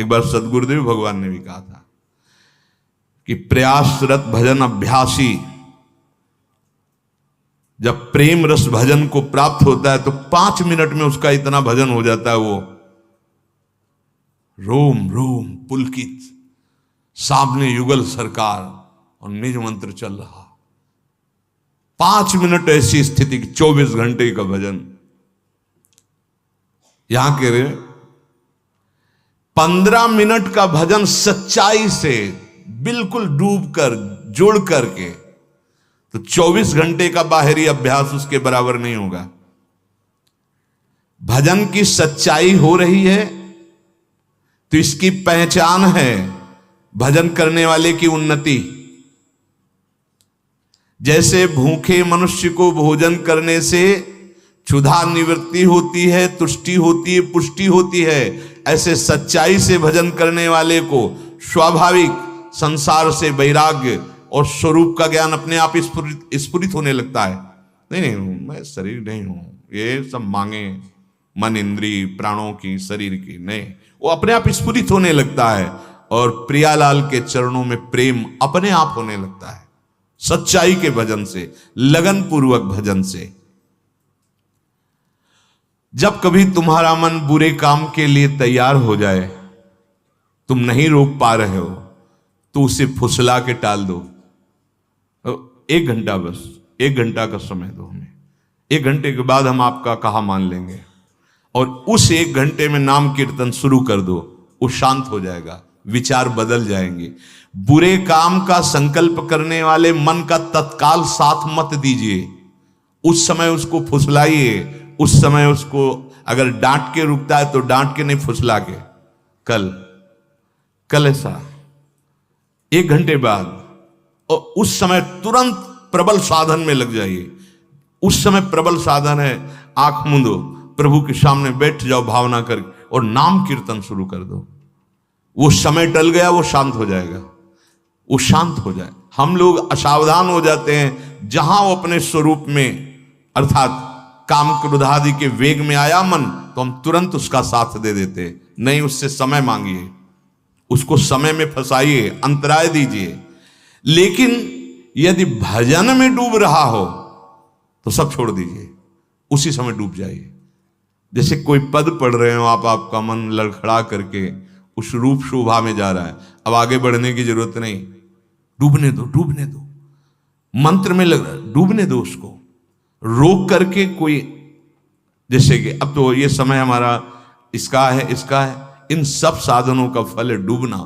एक बार सदगुरुदेव भगवान ने भी कहा था कि प्रयासरत भजन अभ्यासी जब प्रेम रस भजन को प्राप्त होता है तो 5 मिनट में उसका इतना भजन हो जाता है, वो रोम रोम पुलकित, सामने युगल सरकार और निज मंत्र चल रहा। 5 मिनट ऐसी स्थिति, 24 घंटे का भजन। यहां कह रहे 15 मिनट का भजन सच्चाई से बिल्कुल डूब कर जोड़ करके, तो 24 घंटे का बाहरी अभ्यास उसके बराबर नहीं होगा। भजन की सच्चाई हो रही है तो इसकी पहचान है भजन करने वाले की उन्नति। जैसे भूखे मनुष्य को भोजन करने से क्षुधा निवृत्ति होती है, तुष्टि होती है, पुष्टि होती है, ऐसे सच्चाई से भजन करने वाले को स्वाभाविक संसार से वैराग्य और स्वरूप का ज्ञान अपने आप स्फुरित होने लगता है। नहीं, मैं शरीर नहीं हूं, ये सब मांगे मन इंद्रिय प्राणों की, शरीर की नहीं, वो अपने आप स्फुरित होने लगता है और प्रियालाल के चरणों में प्रेम अपने आप होने लगता है, सच्चाई के भजन से, लगन पूर्वक भजन से। जब कभी तुम्हारा मन बुरे काम के लिए तैयार हो जाए, तुम नहीं रोक पा रहे हो, तो उसे फुसला के टाल दो। 1 घंटा, बस 1 घंटा का समय दो हमें, 1 घंटे के बाद हम आपका कहा मान लेंगे, और उस 1 घंटे में नाम कीर्तन शुरू कर दो, वो शांत हो जाएगा, विचार बदल जाएंगे। बुरे काम का संकल्प करने वाले मन का तत्काल साथ मत दीजिए, उस समय उसको फुसलाइए, उस समय उसको अगर डांट के रुकता है तो डांट के नहीं, फुसला के। कल ऐसा 1 घंटे बाद, और उस समय तुरंत प्रबल साधन में लग जाइए। उस समय प्रबल साधन है, आंख मूंदो, प्रभु के सामने बैठ जाओ भावना करके और नाम कीर्तन शुरू कर दो। वो समय टल गया, वो शांत हो जाएगा, वो शांत हो जाए। हम लोग असावधान हो जाते हैं, जहां वो अपने स्वरूप में अर्थात काम क्रोध आदि के वेग में आया मन, तो हम तुरंत उसका साथ दे देते। नहीं, उससे समय मांगिए, उसको समय में फंसाइए, अंतराय दीजिए। लेकिन यदि भजन में डूब रहा हो तो सब छोड़ दीजिए, उसी समय डूब जाइए। जैसे कोई पद पढ़ रहे हो आप, आपका मन लड़खड़ा करके उस रूप शोभा में जा रहा है, अब आगे बढ़ने की जरूरत नहीं, डूबने दो, डूबने दो। मंत्र में लग रहा है, डूबने दो उसको, रोक करके। कोई जैसे कि अब तो ये समय हमारा इसका है, इन सब साधनों का फल है डूबना।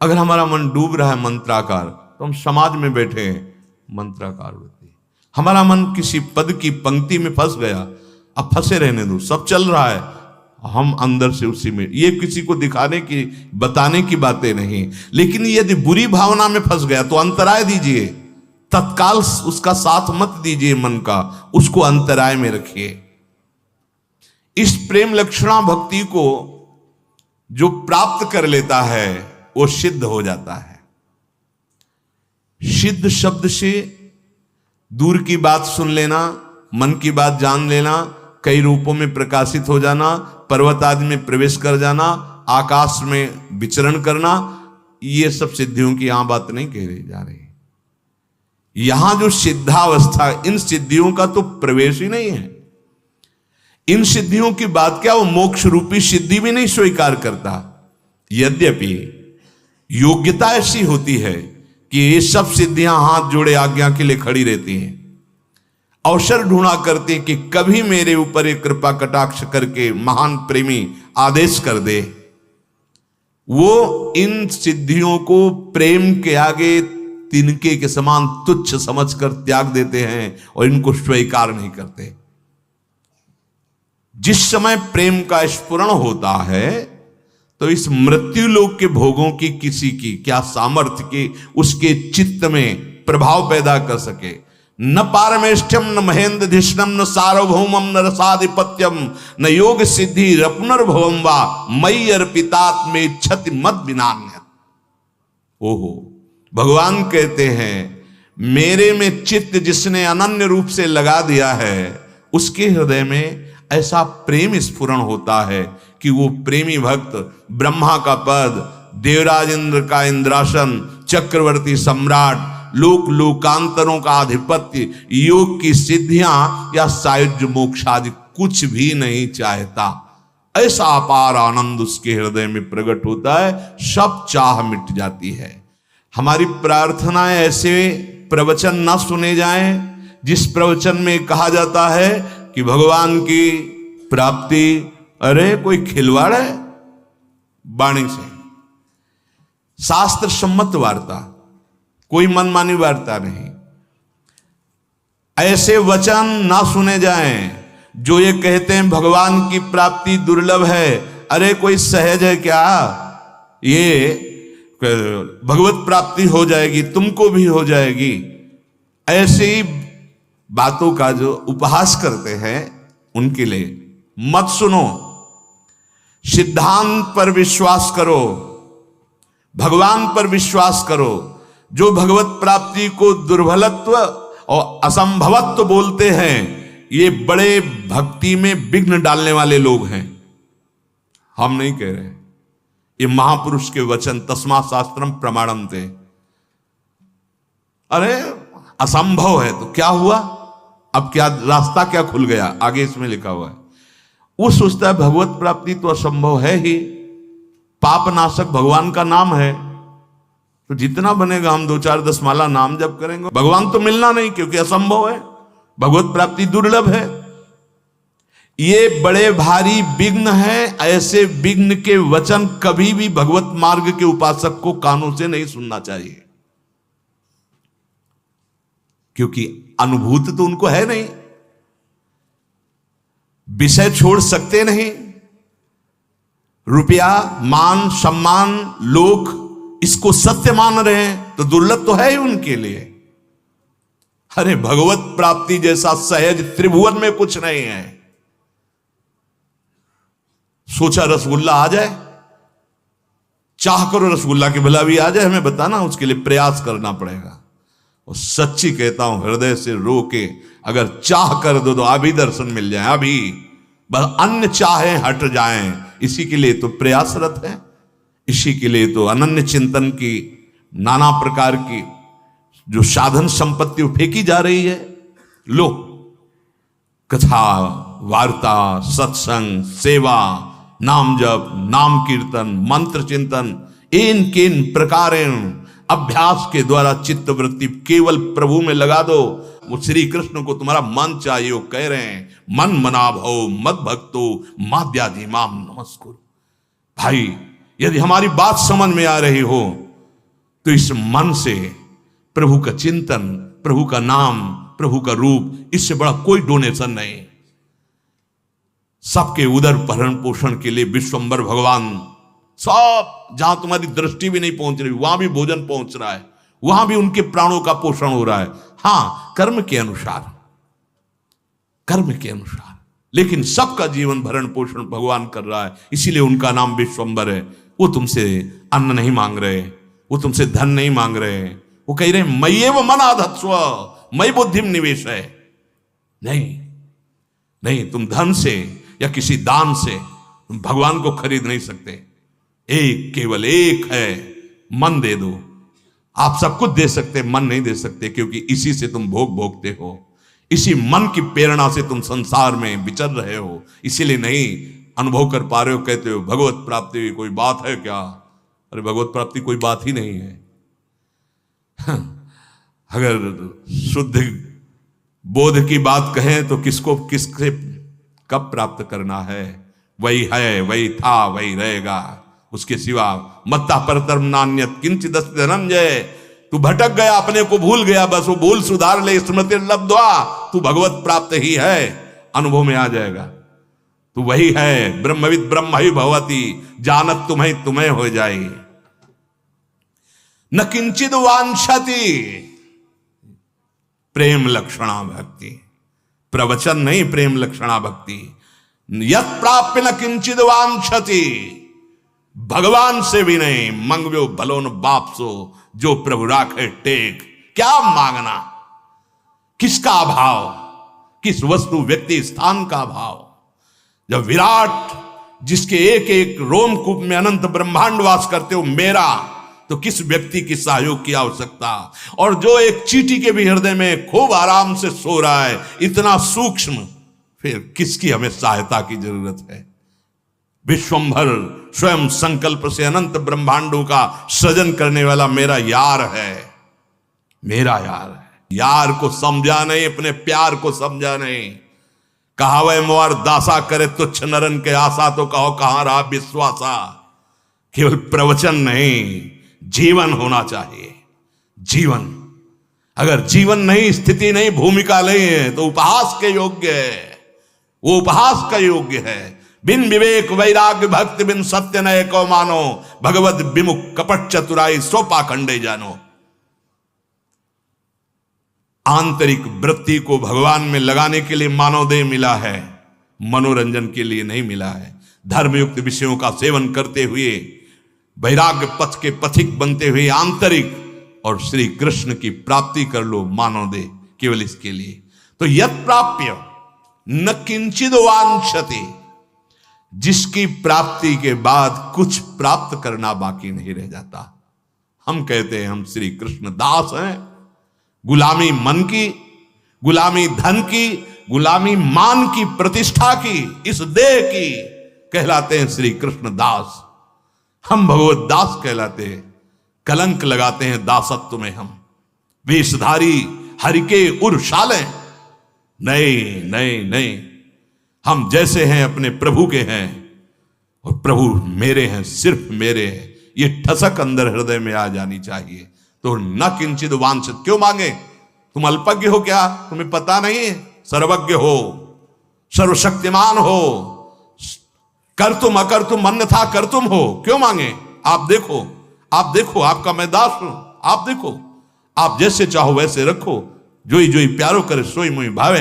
अगर हमारा मन डूब रहा है मंत्राकार, तो हम समाज में बैठे हैं, मंत्राकार वृत्ति। हमारा मन किसी पद की पंक्ति में फंस गया, अब फंसे रहने दो, सब चल रहा है, हम अंदर से उसी में। ये किसी को दिखाने की, बताने की बातें नहीं। लेकिन यदि बुरी भावना में फंस गया तो अंतराय दीजिए, तत्काल उसका साथ मत दीजिए मन का, उसको अंतराय में रखिए। इस प्रेम लक्षणा भक्ति को जो प्राप्त कर लेता है वो सिद्ध हो जाता है। सिद्ध शब्द से दूर की बात सुन लेना, मन की बात जान लेना, कई रूपों में प्रकाशित हो जाना, पर्वत आदि में प्रवेश कर जाना, आकाश में विचरण करना, ये सब सिद्धियों की यहां बात नहीं कह रही जा रही। यहां जो सिद्धावस्था, इन सिद्धियों का तो प्रवेश ही नहीं है। इन सिद्धियों की बात क्या, वो मोक्ष रूपी सिद्धि भी नहीं स्वीकार करता। यद्यपि योग्यता ऐसी होती है कि ये सब सिद्धियां हाथ जोड़े आज्ञा के लिए खड़ी रहती हैं, अवसर ढूंढा करते कि कभी मेरे ऊपर एक कृपा कटाक्ष करके महान प्रेमी आदेश कर दे। वो इन सिद्धियों को प्रेम के आगे तिनके के समान तुच्छ समझकर त्याग देते हैं और इनको स्वीकार नहीं करते। जिस समय प्रेम का स्फुरण होता है तो इस मृत्यु लोक के भोगों की किसी की क्या सामर्थ्य की उसके चित्त में प्रभाव पैदा कर सके। न पारमेष्ठ्यम न महेंद्र धिष्णम न सार्वभौमम न रसाधिपत्यम न योग सिद्धि रपुनर्भवम वा मयि अर्पितात्मे क्षति मत विनान्य। ओहो, भगवान कहते हैं मेरे में चित्त जिसने अनन्य रूप से लगा दिया है, उसके हृदय में ऐसा प्रेम स्फुरण होता है कि वो प्रेमी भक्त ब्रह्मा का पद, देवराज इंद्र का इंद्रासन, चक्रवर्ती सम्राट, लोक लोकांतरों का आधिपत्य, योग की सिद्धियां या सायुज्य मोक्ष आदि कुछ भी नहीं चाहता। ऐसा अपार आनंद उसके हृदय में प्रकट होता है, सब चाह मिट जाती है। हमारी प्रार्थनाएं ऐसे प्रवचन ना सुने जाएं जिस प्रवचन में कहा जाता है कि भगवान की प्राप्ति, अरे कोई खिलवाड़ है वाणी से। शास्त्र सम्मत वार्ता, कोई मनमानी वार्ता नहीं। ऐसे वचन ना सुने जाएं जो ये कहते हैं भगवान की प्राप्ति दुर्लभ है, अरे कोई सहज है क्या, ये भगवत प्राप्ति हो जाएगी, तुमको भी हो जाएगी। ऐसी बातों का जो उपहास करते हैं उनके लिए मत सुनो। सिद्धांत पर विश्वास करो, भगवान पर विश्वास करो। जो भगवत प्राप्ति को दुर्बलत्व और असंभवत्व बोलते हैं, ये बड़े भक्ति में विघ्न डालने वाले लोग हैं। हम नहीं कह रहे, ये महापुरुष के वचन, तस्मा शास्त्रम प्रमाणम थे। अरे असंभव है तो क्या हुआ, अब क्या रास्ता क्या खुल गया, आगे इसमें लिखा हुआ है। वो सोचता है भगवत प्राप्ति तो असंभव है ही, पाप नाशक भगवान का नाम है, तो जितना बनेगा हम 2-4-10 माला नाम जप करेंगे, भगवान तो मिलना नहीं क्योंकि असंभव है, भगवत प्राप्ति दुर्लभ है। ये बड़े भारी विघ्न हैं। ऐसे विघ्न के वचन कभी भी भगवत मार्ग के उपासक को कानों से नहीं सुनना चाहिए, क्योंकि अनुभूति तो उनको है नहीं, विषय छोड़ सकते नहीं। रुपया, मान, सम्मान, लोक इसको सत्य मान रहे हैं तो दुर्लभ तो है ही उनके लिए। अरे भगवत प्राप्ति जैसा सहज त्रिभुवन में कुछ नहीं है। सोचा रसगुल्ला आ जाए, चाह करो रसगुल्ला की भला भी आ जाए, हमें बताना, उसके लिए प्रयास करना पड़ेगा। और सच्ची कहता हूं, हृदय से रो के अगर चाह कर दो तो अभी दर्शन मिल जाए, अभी बस अन्य चाहे हट जाएं। इसी के लिए तो प्रयासरत है, इसी के लिए तो अनन्य चिंतन की नाना प्रकार की जो साधन संपत्ति फेंकी जा रही है। लो, कथा, वार्ता, सत्संग, सेवा, नाम जप, नाम कीर्तन, मंत्र चिंतन, इन प्रकारेण अभ्यास के द्वारा चित्त वृत्ति केवल प्रभु में लगा दो। वो श्री कृष्ण को तुम्हारा मन चाहिए, वो कह रहे हैं मन मना भव मद भक्तो माद्याधि माम नमस्कुरु। भाई यदि हमारी बात समझ में आ रही हो तो इस मन से प्रभु का चिंतन, प्रभु का नाम, प्रभु का रूप, इससे बड़ा कोई डोनेशन नहीं। सबके उदर भरण पोषण के लिए विश्वंभर भगवान, सब जहां तुम्हारी दृष्टि भी नहीं पहुंच रही वहां भी भोजन पहुंच रहा है, वहां भी उनके प्राणों का पोषण हो रहा है। हां, कर्म के अनुसार, कर्म के अनुसार, लेकिन सबका जीवन भरण पोषण भगवान कर रहा है। इसीलिए उनका नाम विश्वंभर है। वो तुमसे अन्न नहीं मांग रहे, वो तुमसे धन नहीं मांग रहे, वो कह रहे मय्येव मनाधत्स्व, मयि बुद्धिम निवेश है। नहीं, तुम धन से या किसी दान से तुम भगवान को खरीद नहीं सकते। एक, केवल एक है, मन दे दो। आप सब कुछ दे सकते, मन नहीं दे सकते, क्योंकि इसी से तुम भोग भोगते हो, इसी मन की प्रेरणा से तुम संसार में विचर रहे हो, इसीलिए नहीं अनुभव कर पा रहे हो। कहते हो भगवत प्राप्ति कोई बात है क्या? अरे भगवत प्राप्ति कोई बात ही नहीं है। अगर शुद्ध बोध की बात कहें तो किसको किससे कब प्राप्त करना है? वही है, वही था, वही रहेगा, उसके सिवा मत्ता परतरम नान्यत किंचित अस्ति धनंजय। तू भटक गया, अपने को भूल गया, बस वो भूल सुधार ले, स्मृति लब्ध्वा, तू भगवत प्राप्त ही है, अनुभव में आ जाएगा। तू वही है, ब्रह्मविद ब्रह्म ही भवति, जानत तुम्हें हो जाए। न किंचित वांछति, प्रेम लक्षणा भक्ति, प्रवचन नहीं, प्रेम लक्षणा भक्ति। यत प्राप्य न किंचित वांछति, भगवान से भी नहीं, मंगव्यो भलो न बाप सो, जो प्रभु राखे टेक। क्या मांगना, किसका अभाव, किस वस्तु व्यक्ति स्थान का अभाव। जब विराट जिसके एक एक रोमकूप में अनंत ब्रह्मांड वास करते हो मेरा, तो किस व्यक्ति की सहयोग की आवश्यकता। और जो एक चींटी के भी हृदय में खूब आराम से सो रहा है, इतना सूक्ष्म, फिर किसकी हमें सहायता की जरूरत है। विश्वंभर स्वयं संकल्प से अनंत ब्रह्मांडों का सृजन करने वाला मेरा यार है, मेरा यार है। यार को समझा नहीं, अपने प्यार को समझा नहीं। कहावे मोर दासा करे तुच्छ नरन के आशा, तो कहो कहां रहा विश्वासा। केवल प्रवचन नहीं, जीवन होना चाहिए। जीवन, अगर जीवन नहीं, स्थिति नहीं, भूमिका नहीं है, तो उपहास के योग्य है। वो उपहास का योग्य है। बिन विवेक वैराग्य भक्ति बिन सत्य नय को मानो, भगवत विमुख कपट चतुराई सो पाखंडे जानो। आंतरिक वृत्ति को भगवान में लगाने के लिए मानव देह मिला है, मनोरंजन के लिए नहीं मिला है। धर्मयुक्त विषयों का सेवन करते हुए वैराग्य पथ के पथिक बनते हुए आंतरिक और श्री कृष्ण की प्राप्ति कर लो मानव देह, केवल इसके लिए। तो यत् प्राप्य न किंचिद वांछति, जिसकी प्राप्ति के बाद कुछ प्राप्त करना बाकी नहीं रह जाता। हम कहते हैं हम श्री कृष्ण दास हैं। गुलामी मन की, गुलामी धन की, गुलामी मान की, प्रतिष्ठा की, इस देह की, कहलाते हैं श्री कृष्ण दास। हम भगवत दास कहलाते हैं। कलंक लगाते हैं दासत्व में हम, वेशधारी हरि के उर्शाले। नहीं नहीं नहीं, हम जैसे हैं अपने प्रभु के हैं, और प्रभु मेरे हैं, सिर्फ मेरे हैं। ये ठसक अंदर हृदय में आ जानी चाहिए। तो न किंचित वांछित, क्यों मांगे? तुम अल्पज्ञ हो क्या? तुम्हें पता नहीं है? सर्वज्ञ हो, सर्वशक्तिमान हो, कर तुम अकर तुम अन्यथा कर तुम हो, क्यों मांगे? आप देखो, आप देखो, आपका मैं दास हूं, आप देखो, आप जैसे चाहो वैसे रखो। जोई जोई प्यारो करे सोई मोई भावे।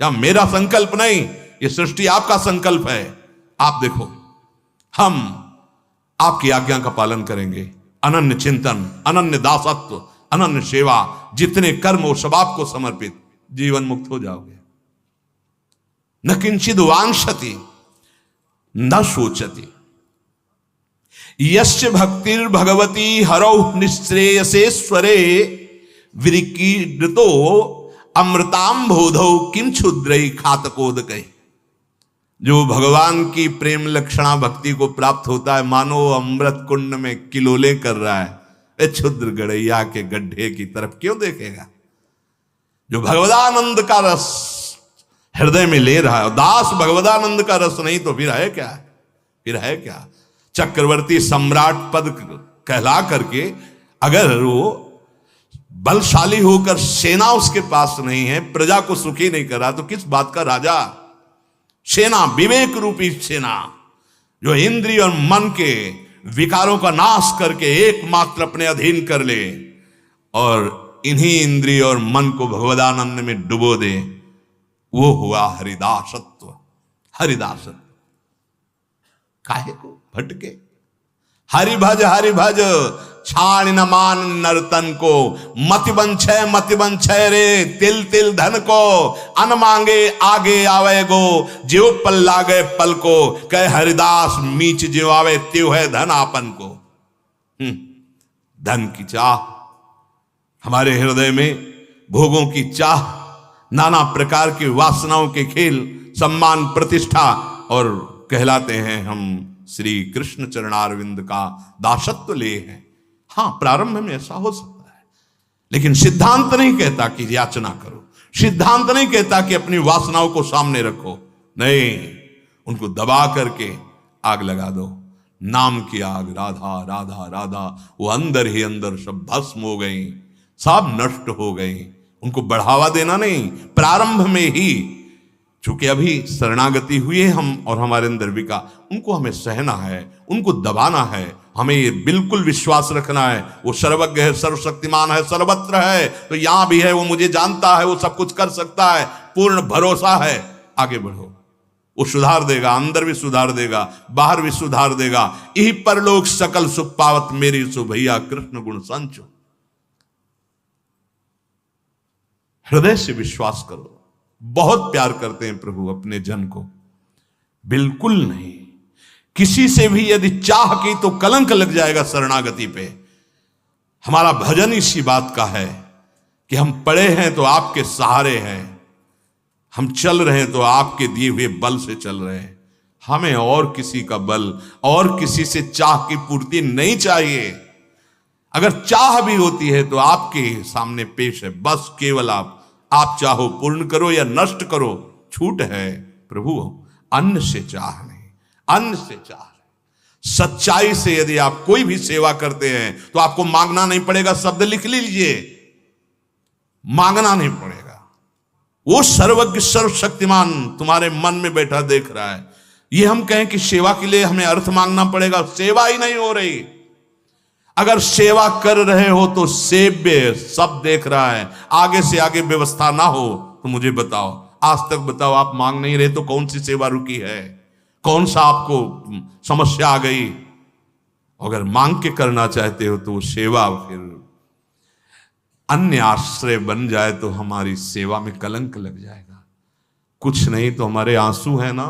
या मेरा संकल्प नहीं, ये सृष्टि आपका संकल्प है। आप देखो, हम आपकी आज्ञा का पालन करेंगे। अनन्य चिंतन, अनन्य दासत्व, अनन्य सेवा, जितने कर्म हो सब आपको समर्पित, जीवन मुक्त हो जाओगे। न किंचिद वांछति न सोचति, यस्य भक्तिर् भगवती हरौ निःश्रेयसेश्वरे, विरिकीर्तो अमृताम बोधौ किम क्षुद्रै खातकोदकै। जो भगवान की प्रेम लक्षणा भक्ति को प्राप्त होता है, मानो अमृत कुंड में किलोले कर रहा है। क्षुद्र गड़ैया के गड्ढे की तरफ क्यों देखेगा? जो भगवदानंद का रस हृदय में ले रहा है, दास भगवदानंद का रस नहीं तो फिर है क्या? फिर है क्या? चक्रवर्ती सम्राट पद कहला करके अगर वो बलशाली होकर सेना उसके पास नहीं है, प्रजा को सुखी नहीं कर रहा, तो किस बात का राजा? सेना, विवेक रूपी सेना, जो इंद्रिय और मन के विकारों का नाश करके एकमात्र अपने अधीन कर ले और इन्हीं इंद्रिय और मन को भगवदानंद में डुबो दे, वो हुआ हरिदासत्व। हरिदासत्व काहे को भटके? हरि भज छाण न मान नर्तन को, मति बंछय रे तिल तिल धन को, अन मांगे आगे आवे गो, जियो पल लागे पल को, कह हरिदास मीच जियो आवे त्यो है धन आपन को। धन की चाह, हमारे हृदय में भोगों की चाह, नाना प्रकार की वासनाओं के खेल, सम्मान प्रतिष्ठा, और कहलाते हैं हम श्री कृष्ण चरणारविंद का दासत्व ले हैं। हाँ, प्रारंभ में ऐसा हो सकता है, लेकिन सिद्धांत नहीं कहता कि याचना करो। सिद्धांत नहीं कहता कि अपनी वासनाओं को सामने रखो। नहीं, उनको दबा करके आग लगा दो। नाम की आग, राधा राधा राधा, वो अंदर ही अंदर सब भस्म हो गई, सब नष्ट हो गई। उनको बढ़ावा देना नहीं, प्रारंभ में ही, चूंकि अभी शरणागति हुई है हम और हमारे अंदर विका, उनको हमें सहना है, उनको दबाना है। हमें ये बिल्कुल विश्वास रखना है, वो सर्वज्ञ है, सर्वशक्तिमान है, सर्वत्र है, तो यहां भी है, वो मुझे जानता है, वो सब कुछ कर सकता है, पूर्ण भरोसा है। आगे बढ़ो, वो सुधार देगा, अंदर भी सुधार देगा, बाहर भी सुधार देगा। यही परलोक सकल सुख पावत मेरी सो भैया कृष्ण गुण संचो। हृदय से विश्वास करो। बहुत प्यार करते हैं प्रभु अपने जन को, बिल्कुल नहीं। किसी से भी यदि चाह की तो कलंक लग जाएगा शरणागति पे। हमारा भजन इसी बात का है कि हम पड़े हैं तो आपके सहारे हैं, हम चल रहे हैं तो आपके दिए हुए बल से चल रहे हैं। हमें और किसी का बल और किसी से चाह की पूर्ति नहीं चाहिए। अगर चाह भी होती है तो आपके सामने पेश है, बस केवल आप चाहो पूर्ण करो या नष्ट करो, छूट है प्रभु। अन्न से चाह नहीं, अन्न से चाह नहीं। सच्चाई से यदि आप कोई भी सेवा करते हैं तो आपको मांगना नहीं पड़ेगा। शब्द लिख लीजिए, मांगना नहीं पड़ेगा। वो सर्वज्ञ सर्वशक्तिमान तुम्हारे मन में बैठा देख रहा है। ये हम कहें कि सेवा के लिए हमें अर्थ मांगना पड़ेगा, सेवा ही नहीं हो रही। अगर सेवा कर रहे हो तो सेव्य सब देख रहा है, आगे से आगे व्यवस्था ना हो तो मुझे बताओ, आज तक बताओ, आप मांग नहीं रहे तो कौन सी सेवा रुकी है? कौन सा आपको समस्या आ गई? अगर मांग के करना चाहते हो तो सेवा फिर अन्य आश्रय बन जाए तो हमारी सेवा में कलंक लग जाएगा। कुछ नहीं तो हमारे आंसू है ना,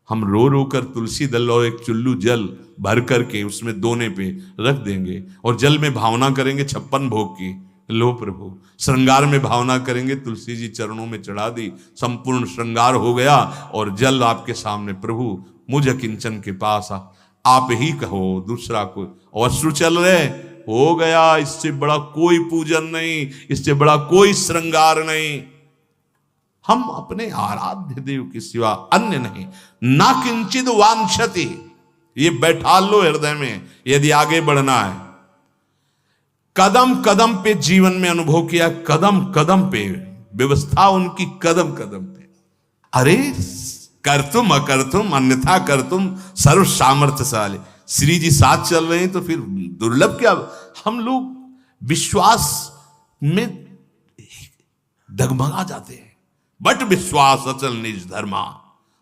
हम रो रो कर तुलसी दल और एक चुल्लू जल भर करके उसमें दोने पे रख देंगे और जल में भावना करेंगे 56 भोग की। लो प्रभु, श्रृंगार में भावना करेंगे, तुलसी जी चरणों में चढ़ा दी, संपूर्ण श्रृंगार हो गया और जल आपके सामने। प्रभु मुझ किंचन के पास आप ही कहो, दूसरा कोई। और अश्रु चल रहे, हो गया, इससे बड़ा कोई पूजन नहीं, इससे बड़ा कोई श्रृंगार नहीं। हम अपने आराध्य देव के सिवा अन्य नहीं। ना किंचित वांछति, ये बैठा लो हृदय में यदि आगे बढ़ना है। कदम कदम पे जीवन में अनुभव किया, कदम कदम पे व्यवस्था उनकी, कदम कदम पे। अरे कर तुम अकर तुम अन्यथा कर तुम सर्व सामर्थ्यशाली। श्री जी साथ चल रहे हैं तो फिर दुर्लभ क्या? हम लोग विश्वास में डगमगा जाते हैं। बट विश्वास अचल निज धर्मा।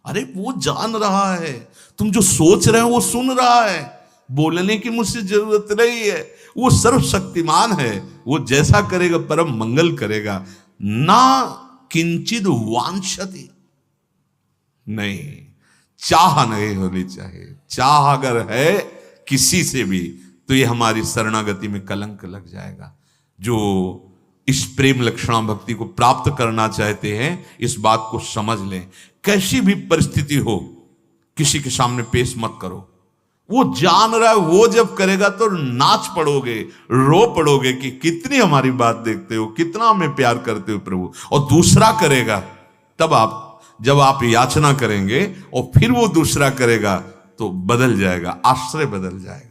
अरे वो जान रहा है, तुम जो सोच रहे हो वो सुन रहा है, बोलने की मुझसे जरूरत नहीं है। वो सर्वशक्तिमान है, वो जैसा करेगा परम मंगल करेगा। ना किंचित वांछति, नहीं, चाह नहीं होनी चाहिए। चाह अगर है किसी से भी तो ये हमारी शरणागति में कलंक लग जाएगा। जो इस प्रेम लक्षणा भक्ति को प्राप्त करना चाहते हैं, इस बात को समझ लें। कैसी भी परिस्थिति हो, किसी के सामने पेश मत करो। वो जान रहा है, वो जब करेगा तो नाच पड़ोगे, रो पड़ोगे कि कितनी हमारी बात देखते हो, कितना हमें प्यार करते हो प्रभु। और दूसरा करेगा, तब जब आप याचना करेंगे और फिर वो दूसरा करेगा तो बदल जाएगा, आश्रय बदल जाएगा।